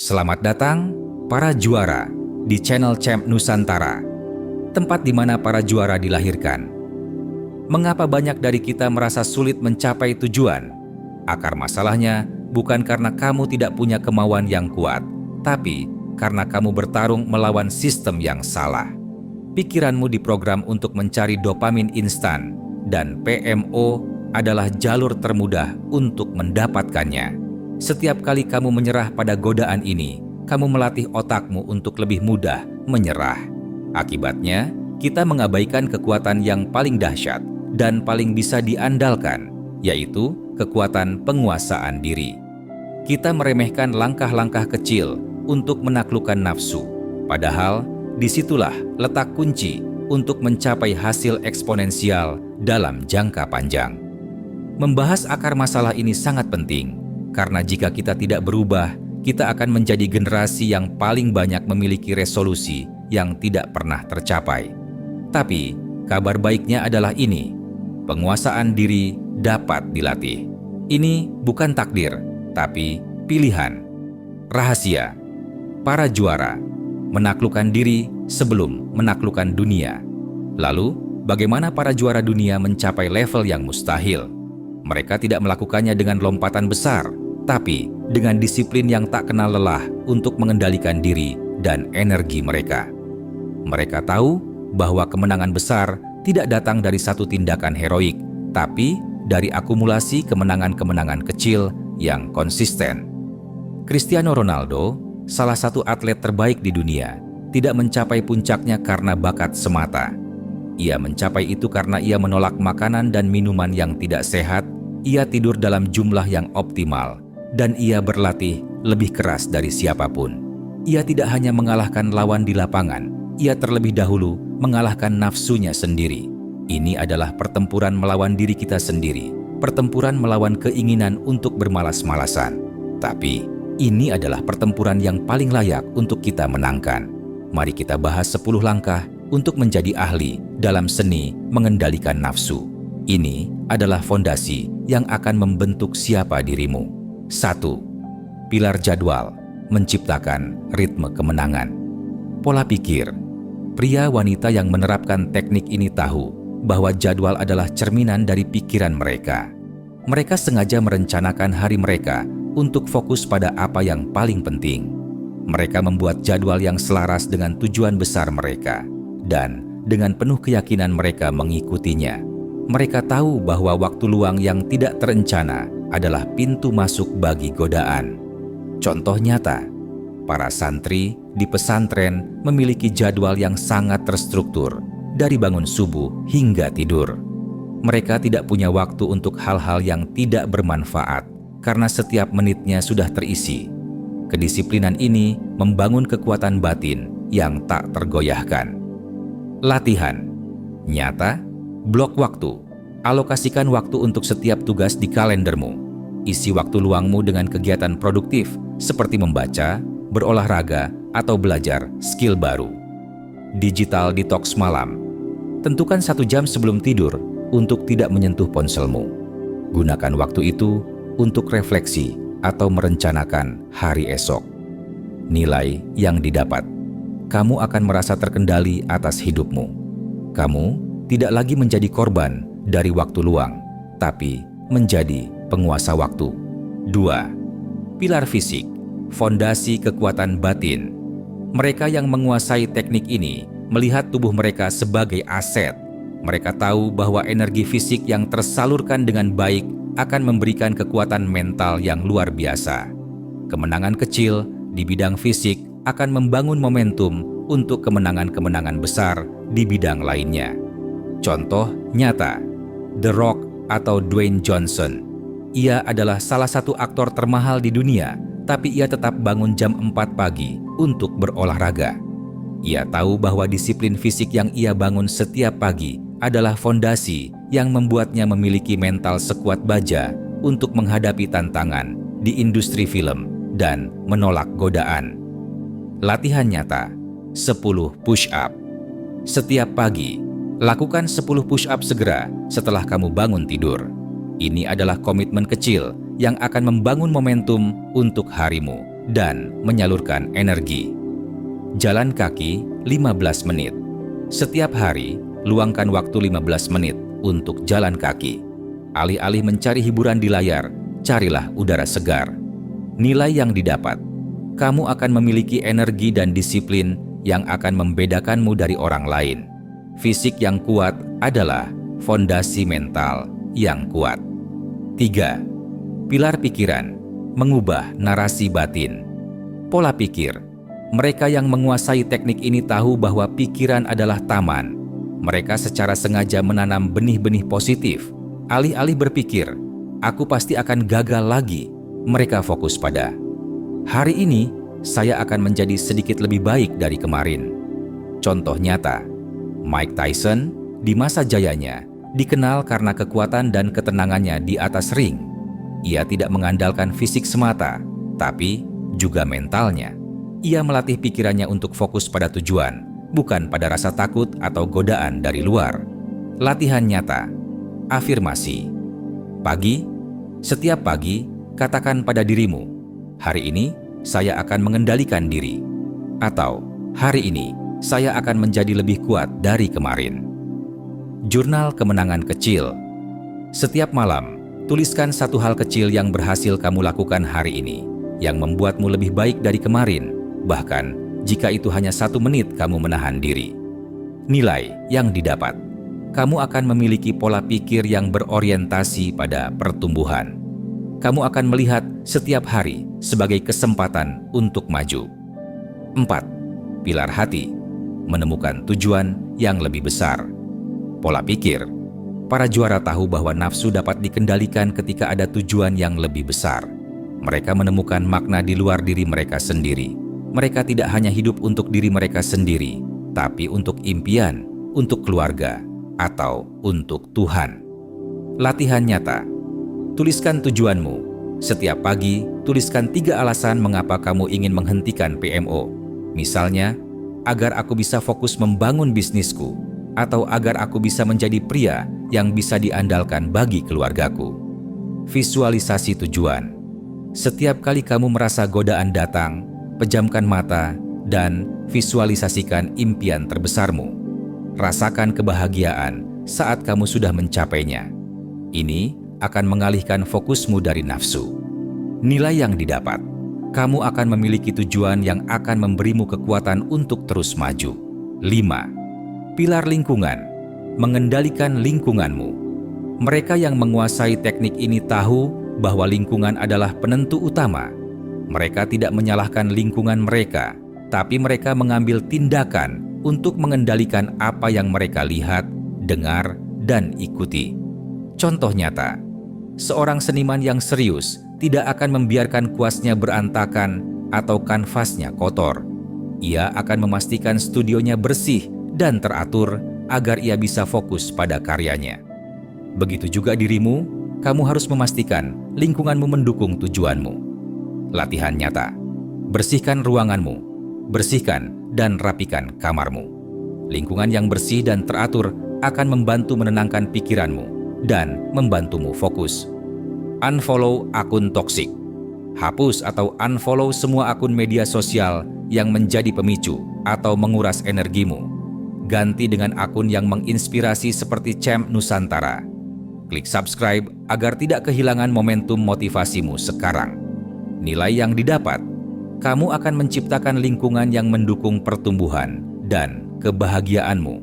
Selamat datang, para juara, di channel Champ Nusantara, tempat di mana para juara dilahirkan. Mengapa banyak dari kita merasa sulit mencapai tujuan? Akar masalahnya bukan karena kamu tidak punya kemauan yang kuat, tapi karena kamu bertarung melawan sistem yang salah. Pikiranmu diprogram untuk mencari dopamin instan, dan PMO adalah jalur termudah untuk mendapatkannya. Setiap kali kamu menyerah pada godaan ini, kamu melatih otakmu untuk lebih mudah menyerah. Akibatnya, kita mengabaikan kekuatan yang paling dahsyat dan paling bisa diandalkan, yaitu kekuatan penguasaan diri. Kita meremehkan langkah-langkah kecil untuk menaklukkan nafsu, padahal disitulah letak kunci untuk mencapai hasil eksponensial dalam jangka panjang. Membahas akar masalah ini sangat penting, karena jika kita tidak berubah, kita akan menjadi generasi yang paling banyak memiliki resolusi yang tidak pernah tercapai. Tapi, kabar baiknya adalah ini: penguasaan diri dapat dilatih. Ini bukan takdir, tapi pilihan. Rahasia: para juara menaklukkan diri sebelum menaklukkan dunia. Lalu, bagaimana para juara dunia mencapai level yang mustahil? Mereka tidak melakukannya dengan lompatan besar, tapi dengan disiplin yang tak kenal lelah untuk mengendalikan diri dan energi mereka. Mereka tahu bahwa kemenangan besar tidak datang dari satu tindakan heroik, tapi dari akumulasi kemenangan-kemenangan kecil yang konsisten. Cristiano Ronaldo, salah satu atlet terbaik di dunia, tidak mencapai puncaknya karena bakat semata. Ia mencapai itu karena ia menolak makanan dan minuman yang tidak sehat, ia tidur dalam jumlah yang optimal, dan ia berlatih lebih keras dari siapapun. Ia tidak hanya mengalahkan lawan di lapangan, ia terlebih dahulu mengalahkan nafsunya sendiri. Ini adalah pertempuran melawan diri kita sendiri, pertempuran melawan keinginan untuk bermalas-malasan. Tapi, ini adalah pertempuran yang paling layak untuk kita menangkan. Mari kita bahas 10 langkah untuk menjadi ahli dalam seni mengendalikan nafsu. Ini adalah fondasi yang akan membentuk siapa dirimu. 1. Pilar jadwal, menciptakan ritme kemenangan. Pola pikir. Pria wanita yang menerapkan teknik ini tahu bahwa jadwal adalah cerminan dari pikiran mereka. Mereka sengaja merencanakan hari mereka untuk fokus pada apa yang paling penting. Mereka membuat jadwal yang selaras dengan tujuan besar mereka, dan dengan penuh keyakinan mereka mengikutinya. Mereka tahu bahwa waktu luang yang tidak terencana adalah pintu masuk bagi godaan. Contoh nyata, para santri di pesantren memiliki jadwal yang sangat terstruktur dari bangun subuh hingga tidur. Mereka tidak punya waktu untuk hal-hal yang tidak bermanfaat karena setiap menitnya sudah terisi. Kedisiplinan ini membangun kekuatan batin yang tak tergoyahkan. Latihan nyata, blok waktu. Alokasikan waktu untuk setiap tugas di kalendermu. Isi waktu luangmu dengan kegiatan produktif seperti membaca, berolahraga, atau belajar skill baru. Digital detox malam. Tentukan 1 jam sebelum tidur untuk tidak menyentuh ponselmu. Gunakan waktu itu untuk refleksi atau merencanakan hari esok. Nilai yang didapat. Kamu akan merasa terkendali atas hidupmu. Kamu tidak lagi menjadi korban dari waktu luang, tapi menjadi penguasa waktu. 2. Pilar fisik, fondasi kekuatan batin. Mereka yang menguasai teknik ini melihat tubuh mereka sebagai aset. Mereka tahu bahwa energi fisik yang tersalurkan dengan baik akan memberikan kekuatan mental yang luar biasa. Kemenangan kecil di bidang fisik akan membangun momentum untuk kemenangan-kemenangan besar di bidang lainnya. Contoh nyata, The Rock atau Dwayne Johnson. Ia adalah salah satu aktor termahal di dunia, tapi ia tetap bangun jam 4 pagi untuk berolahraga. Ia tahu bahwa disiplin fisik yang ia bangun setiap pagi adalah fondasi yang membuatnya memiliki mental sekuat baja untuk menghadapi tantangan di industri film dan menolak godaan. Latihan nyata, 10 push-up. Setiap pagi, lakukan 10 push-up segera setelah kamu bangun tidur. Ini adalah komitmen kecil yang akan membangun momentum untuk harimu dan menyalurkan energi. Jalan kaki 15 menit. Setiap hari, luangkan waktu 15 menit untuk jalan kaki. Alih-alih mencari hiburan di layar, carilah udara segar. Nilai yang didapat, kamu akan memiliki energi dan disiplin yang akan membedakanmu dari orang lain. Fisik yang kuat adalah fondasi mental yang kuat. 3. Pilar pikiran, mengubah narasi batin. Pola pikir. Mereka yang menguasai teknik ini tahu bahwa pikiran adalah taman. Mereka secara sengaja menanam benih-benih positif. Alih-alih berpikir, aku pasti akan gagal lagi, mereka fokus pada, hari ini saya akan menjadi sedikit lebih baik dari kemarin. Contoh nyata, Mike Tyson di masa jayanya dikenal karena kekuatan dan ketenangannya di atas ring. Ia tidak mengandalkan fisik semata, tapi juga mentalnya. Ia melatih pikirannya untuk fokus pada tujuan, bukan pada rasa takut atau godaan dari luar. Latihan nyata. Afirmasi. Pagi, setiap pagi, katakan pada dirimu, hari ini saya akan mengendalikan diri. Atau, hari ini saya akan menjadi lebih kuat dari kemarin. Jurnal kemenangan kecil. Setiap malam, tuliskan satu hal kecil yang berhasil kamu lakukan hari ini, yang membuatmu lebih baik dari kemarin, bahkan jika itu hanya 1 menit kamu menahan diri. Nilai yang didapat. Kamu akan memiliki pola pikir yang berorientasi pada pertumbuhan. Kamu akan melihat setiap hari sebagai kesempatan untuk maju. 4. Pilar hati. Menemukan tujuan yang lebih besar. Pola pikir. Para juara tahu bahwa nafsu dapat dikendalikan ketika ada tujuan yang lebih besar. Mereka menemukan makna di luar diri mereka sendiri. Mereka tidak hanya hidup untuk diri mereka sendiri, tapi untuk impian, untuk keluarga, atau untuk Tuhan. Latihan nyata. Tuliskan tujuanmu. Setiap pagi, tuliskan 3 alasan mengapa kamu ingin menghentikan PMO. Misalnya, agar aku bisa fokus membangun bisnisku, atau agar aku bisa menjadi pria yang bisa diandalkan bagi keluargaku. Visualisasi tujuan. Setiap kali kamu merasa godaan datang, pejamkan mata dan visualisasikan impian terbesarmu. Rasakan kebahagiaan saat kamu sudah mencapainya. Ini akan mengalihkan fokusmu dari nafsu. Nilai yang didapat, kamu akan memiliki tujuan yang akan memberimu kekuatan untuk terus maju. 5. Pilar lingkungan, mengendalikan lingkunganmu. Mereka yang menguasai teknik ini tahu bahwa lingkungan adalah penentu utama. Mereka tidak menyalahkan lingkungan mereka, tapi mereka mengambil tindakan untuk mengendalikan apa yang mereka lihat, dengar, dan ikuti. Contoh nyata, seorang seniman yang serius tidak akan membiarkan kuasnya berantakan atau kanvasnya kotor. Ia akan memastikan studionya bersih dan teratur agar ia bisa fokus pada karyanya. Begitu juga dirimu, kamu harus memastikan lingkunganmu mendukung tujuanmu. Latihan nyata. Bersihkan ruanganmu, bersihkan dan rapikan kamarmu. Lingkungan yang bersih dan teratur akan membantu menenangkan pikiranmu dan membantumu fokus. Unfollow akun toksik. Hapus atau unfollow semua akun media sosial yang menjadi pemicu atau menguras energimu. Ganti dengan akun yang menginspirasi seperti Champ Nusantara. Klik subscribe agar tidak kehilangan momentum motivasimu sekarang. Nilai yang didapat, kamu akan menciptakan lingkungan yang mendukung pertumbuhan dan kebahagiaanmu.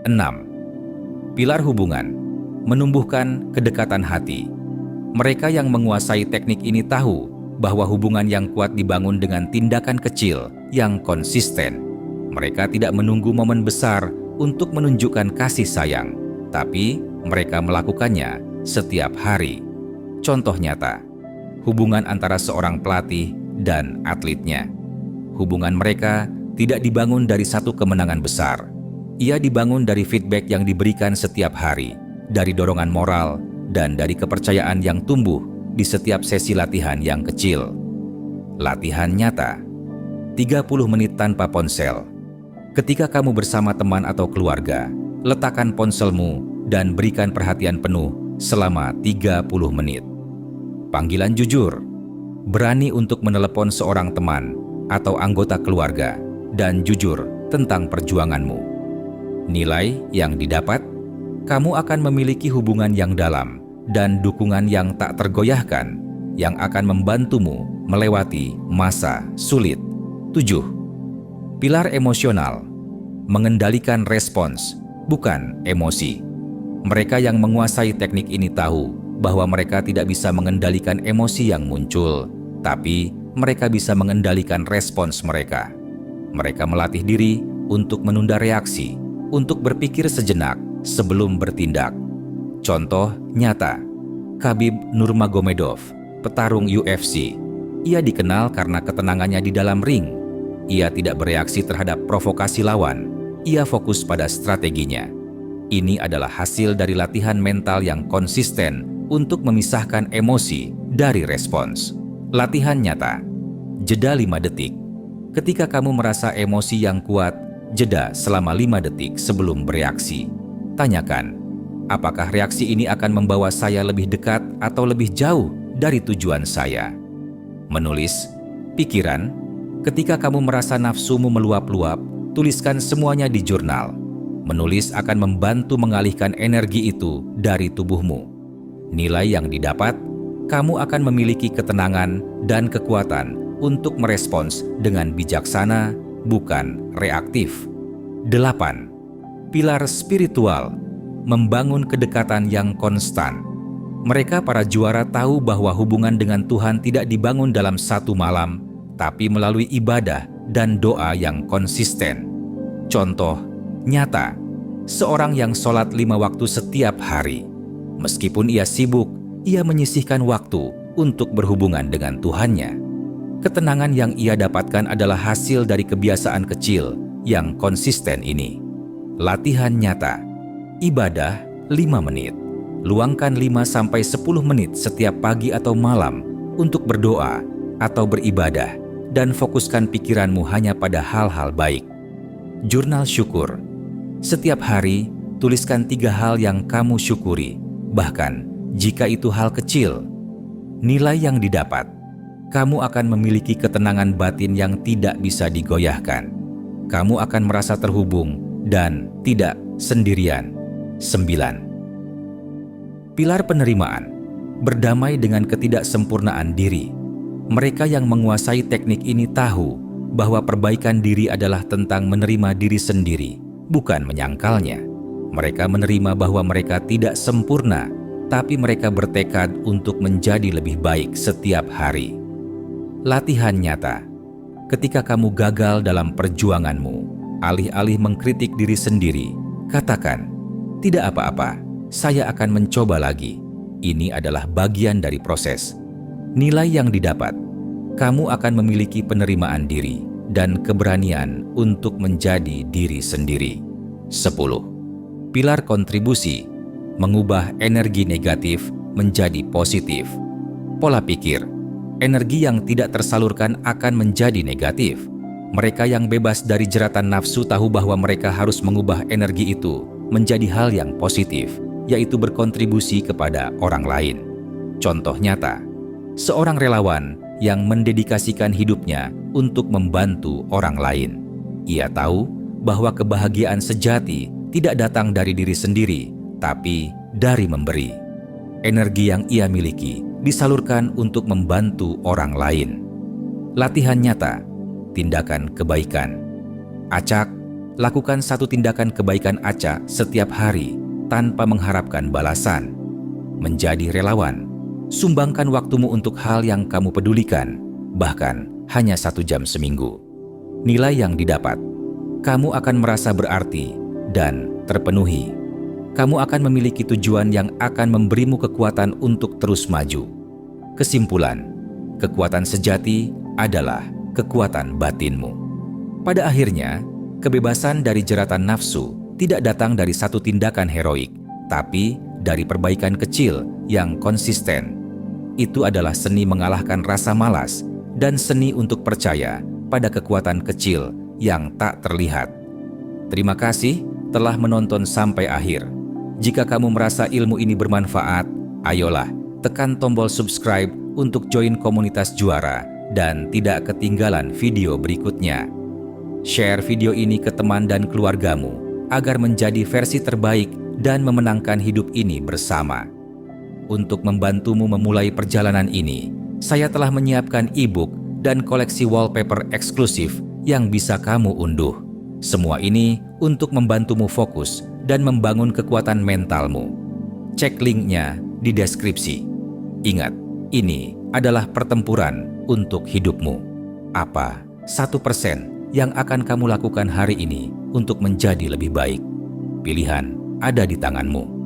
6. Pilar hubungan, menumbuhkan kedekatan hati. Mereka yang menguasai teknik ini tahu bahwa hubungan yang kuat dibangun dengan tindakan kecil yang konsisten. Mereka tidak menunggu momen besar untuk menunjukkan kasih sayang, tapi mereka melakukannya setiap hari. Contoh nyata, hubungan antara seorang pelatih dan atletnya. Hubungan mereka tidak dibangun dari satu kemenangan besar. Ia dibangun dari feedback yang diberikan setiap hari, dari dorongan moral, dan dari kepercayaan yang tumbuh di setiap sesi latihan yang kecil. Latihan nyata. 30 menit tanpa ponsel. Ketika kamu bersama teman atau keluarga, letakkan ponselmu dan berikan perhatian penuh selama 30 menit. Panggilan jujur. berani untuk menelepon seorang teman atau anggota keluarga dan jujur tentang perjuanganmu. Nilai yang didapat, kamu akan memiliki hubungan yang dalam dan dukungan yang tak tergoyahkan yang akan membantumu melewati masa sulit. 7. Pilar emosional, mengendalikan respons, bukan emosi. Mereka yang menguasai teknik ini tahu bahwa mereka tidak bisa mengendalikan emosi yang muncul, tapi mereka bisa mengendalikan respons mereka. Mereka melatih diri untuk menunda reaksi, untuk berpikir sejenak sebelum bertindak. Contoh nyata, Khabib Nurmagomedov, petarung UFC. Ia dikenal karena ketenangannya di dalam ring. Ia tidak bereaksi terhadap provokasi lawan. Ia fokus pada strateginya. Ini adalah hasil dari latihan mental yang konsisten untuk memisahkan emosi dari respons. Latihan nyata. Jeda 5 detik. Ketika kamu merasa emosi yang kuat, jeda selama 5 detik sebelum bereaksi. Tanyakan, apakah reaksi ini akan membawa saya lebih dekat atau lebih jauh dari tujuan saya? Menulis, pikiran. Ketika kamu merasa nafsumu meluap-luap, tuliskan semuanya di jurnal. Menulis akan membantu mengalihkan energi itu dari tubuhmu. Nilai yang didapat, kamu akan memiliki ketenangan dan kekuatan untuk merespons dengan bijaksana, bukan reaktif. 8. Pilar spiritual, membangun kedekatan yang konstan. Mereka para juara tahu bahwa hubungan dengan Tuhan tidak dibangun dalam satu malam, tapi melalui ibadah dan doa yang konsisten. Contoh nyata, seorang yang sholat 5 waktu setiap hari. Meskipun ia sibuk, ia menyisihkan waktu untuk berhubungan dengan Tuhannya. Ketenangan yang ia dapatkan adalah hasil dari kebiasaan kecil yang konsisten ini. Latihan nyata, ibadah 5 menit. Luangkan 5-10 menit setiap pagi atau malam untuk berdoa atau beribadah dan fokuskan pikiranmu hanya pada hal-hal baik. Jurnal syukur. Setiap hari, tuliskan 3 hal yang kamu syukuri, bahkan jika itu hal kecil. Nilai yang didapat, kamu akan memiliki ketenangan batin yang tidak bisa digoyahkan. Kamu akan merasa terhubung dan tidak sendirian. 9. Pilar penerimaan, berdamai dengan ketidaksempurnaan diri. Mereka yang menguasai teknik ini tahu bahwa perbaikan diri adalah tentang menerima diri sendiri, bukan menyangkalnya. Mereka menerima bahwa mereka tidak sempurna, tapi mereka bertekad untuk menjadi lebih baik setiap hari. Latihan nyata. Ketika kamu gagal dalam perjuanganmu, alih-alih mengkritik diri sendiri, katakan, "Tidak apa-apa, saya akan mencoba lagi." Ini adalah bagian dari proses. Nilai yang didapat, kamu akan memiliki penerimaan diri dan keberanian untuk menjadi diri sendiri. 10. Pilar kontribusi, mengubah energi negatif menjadi positif. Pola pikir, energi yang tidak tersalurkan akan menjadi negatif. Mereka yang bebas dari jeratan nafsu tahu bahwa mereka harus mengubah energi itu menjadi hal yang positif, yaitu berkontribusi kepada orang lain. Contoh nyata, seorang relawan yang mendedikasikan hidupnya untuk membantu orang lain. Ia tahu bahwa kebahagiaan sejati tidak datang dari diri sendiri, tapi dari memberi. Energi yang ia miliki disalurkan untuk membantu orang lain. Latihan nyata, tindakan kebaikan. Acak, lakukan satu tindakan kebaikan acak setiap hari tanpa mengharapkan balasan. Menjadi relawan, sumbangkan waktumu untuk hal yang kamu pedulikan, bahkan hanya 1 jam seminggu. Nilai yang didapat, kamu akan merasa berarti dan terpenuhi. Kamu akan memiliki tujuan yang akan memberimu kekuatan untuk terus maju. Kesimpulan, kekuatan sejati adalah kekuatan batinmu. Pada akhirnya, kebebasan dari jeratan nafsu tidak datang dari satu tindakan heroik, tapi dari perbaikan kecil yang konsisten. Itu adalah seni mengalahkan rasa malas dan seni untuk percaya pada kekuatan kecil yang tak terlihat. Terima kasih telah menonton sampai akhir. Jika kamu merasa ilmu ini bermanfaat, ayolah tekan tombol subscribe untuk join komunitas juara dan tidak ketinggalan video berikutnya. Share video ini ke teman dan keluargamu agar menjadi versi terbaik dan memenangkan hidup ini bersama. Untuk membantumu memulai perjalanan ini, saya telah menyiapkan e-book dan koleksi wallpaper eksklusif yang bisa kamu unduh. Semua ini untuk membantumu fokus dan membangun kekuatan mentalmu. Cek linknya di deskripsi. Ingat, ini adalah pertempuran untuk hidupmu. Apa 1% yang akan kamu lakukan hari ini untuk menjadi lebih baik? Pilihan ada di tanganmu.